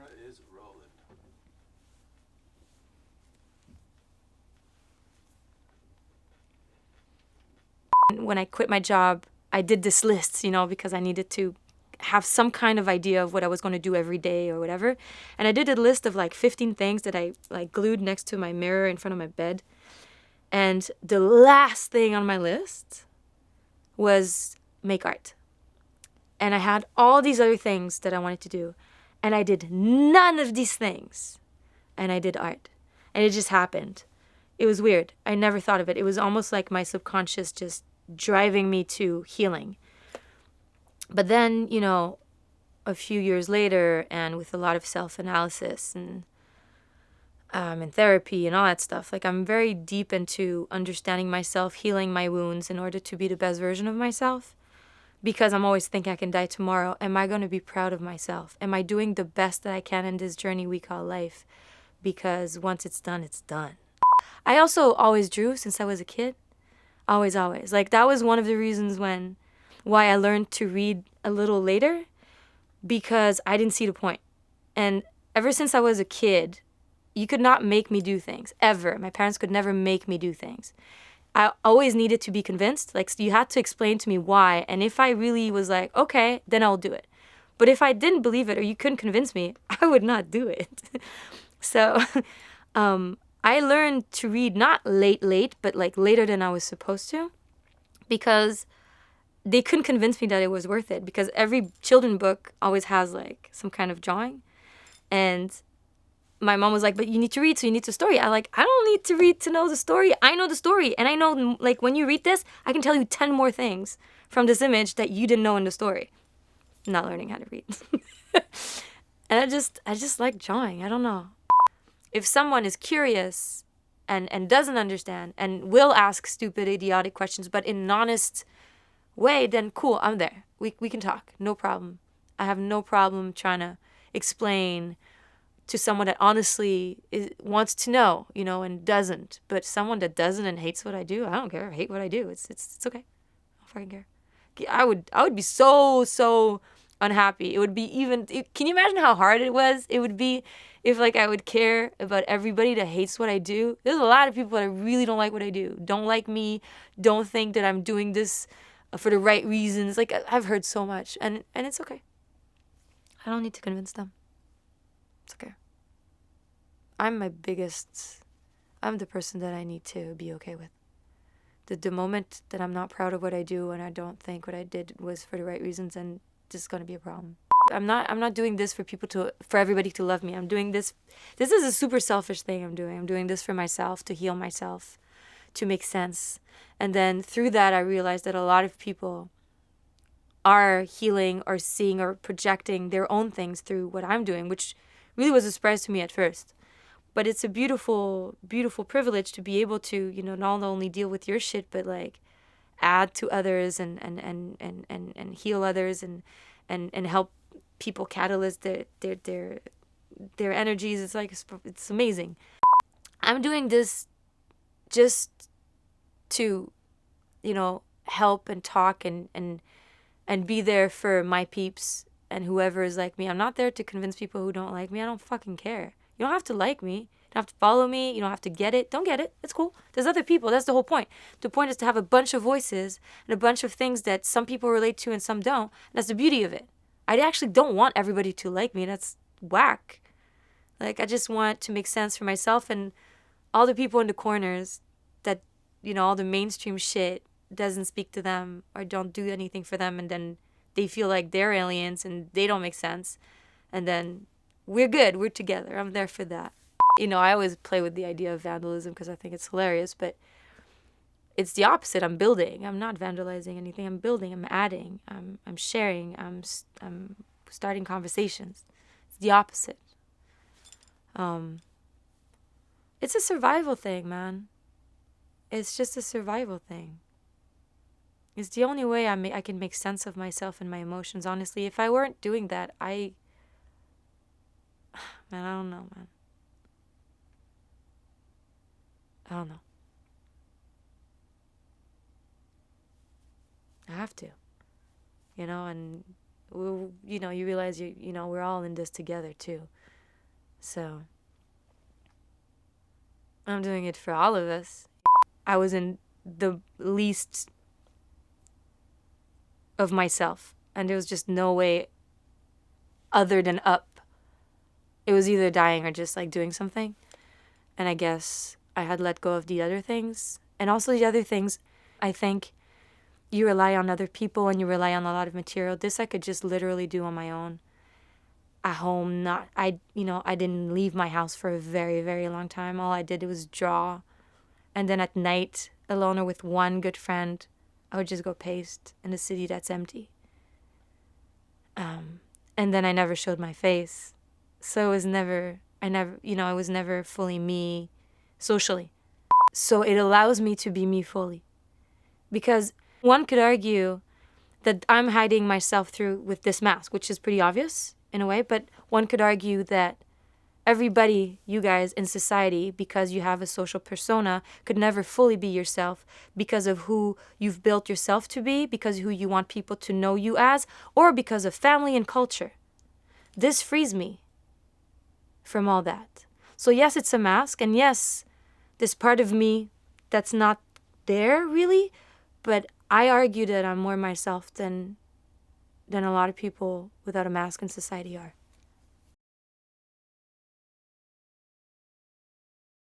camera is rolling. When I quit my job, I did this list, because I needed to have some kind of idea of what I was going to do every day or whatever. And I did a list of like 15 things that I like glued next to my mirror in front of my bed. And the last thing on my list was make art. And I had all these other things that I wanted to do. And I did none of these things. And I did art. And it just happened. It was weird. I never thought of it. It was almost like my subconscious just driving me to healing. But then, a few years later, and with a lot of self-analysis and therapy and all that stuff, like I'm very deep into understanding myself, healing my wounds in order to be the best version of myself. Because I'm always thinking I can die tomorrow. Am I going to be proud of myself? Am I doing the best that I can in this journey we call life? Because once it's done, it's done. I also always drew since I was a kid. Always, always. Like that was one of the reasons why I learned to read a little later, because I didn't see the point. And ever since I was a kid, you could not make me do things, ever. My parents could never make me do things. I always needed to be convinced. Like, so you had to explain to me why. And if I really was like, okay, then I'll do it. But if I didn't believe it or you couldn't convince me, I would not do it. So I learned to read not late, but like later than I was supposed to, because they couldn't convince me that it was worth it, because every children book always has like some kind of drawing. And my mom was like, but you need to read, so you need the story. I don't need to read to know the story. I know the story. And I know, like, when you read this, I can tell you 10 more things from this image that you didn't know in the story. I'm not learning how to read. And I just like drawing. I don't know. If someone is curious and doesn't understand and will ask stupid, idiotic questions, but in an honest way, then cool, I'm there. We can talk. No problem. I have no problem trying to explain to someone that honestly wants to know, and doesn't. But someone that doesn't and hates what I do, I don't care. I hate what I do. It's okay. I don't fucking care. I would be so unhappy. It would be can you imagine how hard it would be if like I would care about everybody that hates what I do? There's a lot of people that really don't like what I do. Don't like me. Don't think that I'm doing this for the right reasons. Like I've heard so much, and it's okay. I don't need to convince them. It's okay. I'm the person that I need to be okay with. The moment that I'm not proud of what I do and I don't think what I did was for the right reasons, and this is going to be a problem. I'm not doing this for everybody to love me. I'm doing this. This is a super selfish thing I'm doing. I'm doing this for myself, to heal myself, to make sense. And then through that, I realized that a lot of people are healing or seeing or projecting their own things through what I'm doing, which really was a surprise to me at first. But it's a beautiful, beautiful privilege to be able to, not only deal with your shit, but like add to others and heal others and help people catalyst their energies. It's like, it's amazing. I'm doing this just to, help and talk and be there for my peeps and whoever is like me. I'm not there to convince people who don't like me. I don't fucking care. You don't have to like me. You don't have to follow me. You don't have to get it. Don't get it. It's cool. There's other people. That's the whole point. The point is to have a bunch of voices and a bunch of things that some people relate to and some don't. That's the beauty of it. I actually don't want everybody to like me. That's whack. Like, I just want to make sense for myself and all the people in the corners that, all the mainstream shit doesn't speak to them or don't do anything for them, and then they feel like they're aliens and they don't make sense. And then we're good. We're together. I'm there for that. I always play with the idea of vandalism because I think it's hilarious, but it's the opposite. I'm building. I'm not vandalizing anything. I'm building. I'm adding. I'm sharing. I'm starting conversations. It's the opposite. It's a survival thing, man. It's just a survival thing. It's the only way I can make sense of myself and my emotions, honestly. If I weren't doing that, man, I don't know, man. I don't know. I have to. And you realize we're all in this together too. So I'm doing it for all of us. I was in the least of myself, and there was just no way other than up. It was either dying or just like doing something. And I guess I had let go of the other things. And also the other things, I think you rely on other people and you rely on a lot of material. This I could just literally do on my own at home. I didn't leave my house for a very, very long time. All I did was draw. And then at night, alone or with one good friend, I would just go paste in a city that's empty. And then I never showed my face. So it was I was never fully me socially. So it allows me to be me fully. Because one could argue that I'm hiding myself through with this mask, which is pretty obvious in a way, but one could argue that everybody, you guys in society, because you have a social persona, could never fully be yourself because of who you've built yourself to be, because of who you want people to know you as, or because of family and culture. This frees me from all that. So yes, it's a mask, and yes, this part of me that's not there really, but I argue that I'm more myself than a lot of people without a mask in society are.